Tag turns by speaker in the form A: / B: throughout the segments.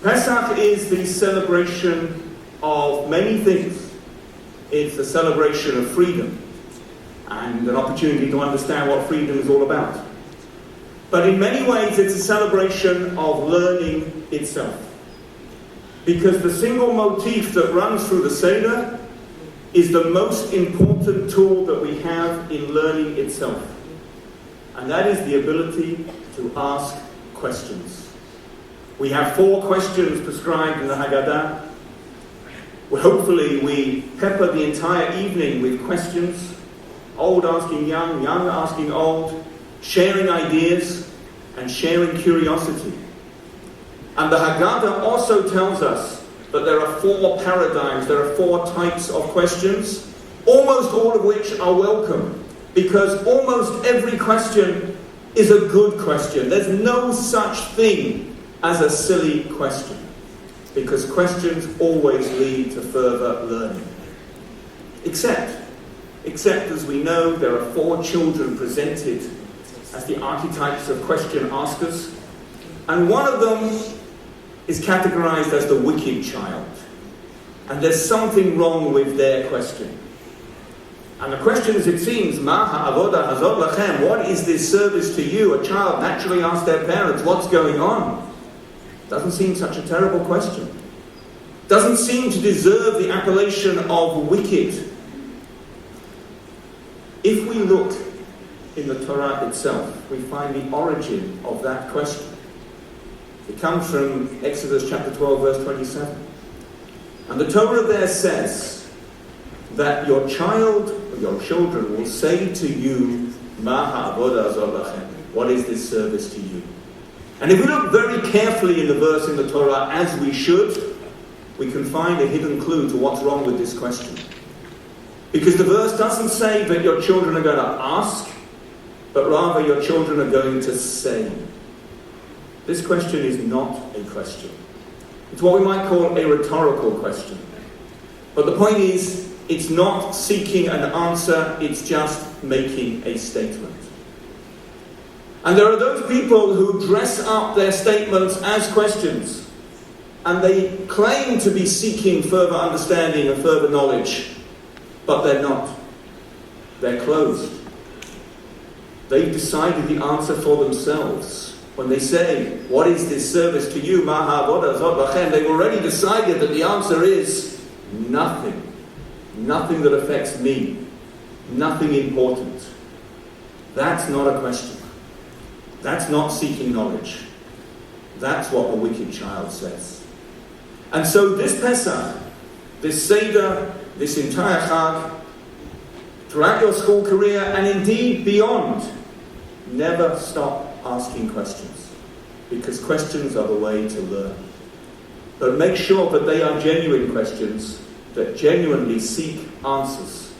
A: Pesach is the celebration of many things. It's the celebration of freedom and an opportunity to understand what freedom is all about. But in many ways, it's a celebration of learning itself. Because the single motif that runs through the Seder is the most important tool that we have in learning itself. And that is the ability to ask questions. We have 4 questions prescribed in the Haggadah. Hopefully we pepper the entire evening with questions, old asking young, young asking old, sharing ideas and sharing curiosity. And the Haggadah also tells us that there are 4 paradigms, there are 4 types of questions, almost all of which are welcome, because almost every question is a good question. There's no such thing as a silly question, because questions always lead to further learning. Except as we know, there are 4 children presented as the archetypes of question askers, and one of them is categorized as the wicked child. And there's something wrong with their question. And the question, as it seems, Ma ha'avoda hazot lachem, what is this service to you? A child naturally asks their parents, what's going on? Doesn't seem such a terrible question. Doesn't seem to deserve the appellation of wicked. If we look in the Torah itself, we find the origin of that question. It comes from Exodus chapter 12, verse 27. And the Torah there says that your child, or your children, will say to you, Ma ha'avodah hazot lachem, what is this service to you? And if we look very carefully in the verse in the Torah, as we should, we can find a hidden clue to what's wrong with this question. Because the verse doesn't say that your children are going to ask, but rather your children are going to say. This question is not a question. It's what we might call a rhetorical question. But the point is, it's not seeking an answer, it's just making a statement. And there are those people who dress up their statements as questions, and they claim to be seeking further understanding and further knowledge, but they're not. They're closed. They've decided the answer for themselves. When they say, what is this service to you, Ma ha'avodah hazot lachem, they've already decided that the answer is nothing. Nothing that affects me. Nothing important. That's not a question. That's not seeking knowledge. That's what the wicked child says. And so this Pesach, this Seder, this entire Chag, throughout your school career and indeed beyond, never stop asking questions, because questions are the way to learn. But make sure that they are genuine questions that genuinely seek answers,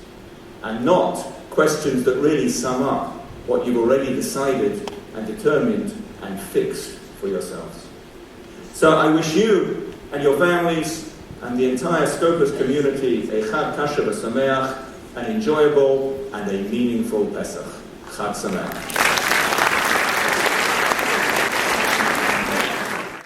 A: and not questions that really sum up what you've already decided and determined and fixed for yourselves. So I wish you and your families and the entire Scopus community a Chag Kasher v'Sameach, an enjoyable and a meaningful Pesach. Chag Sameach.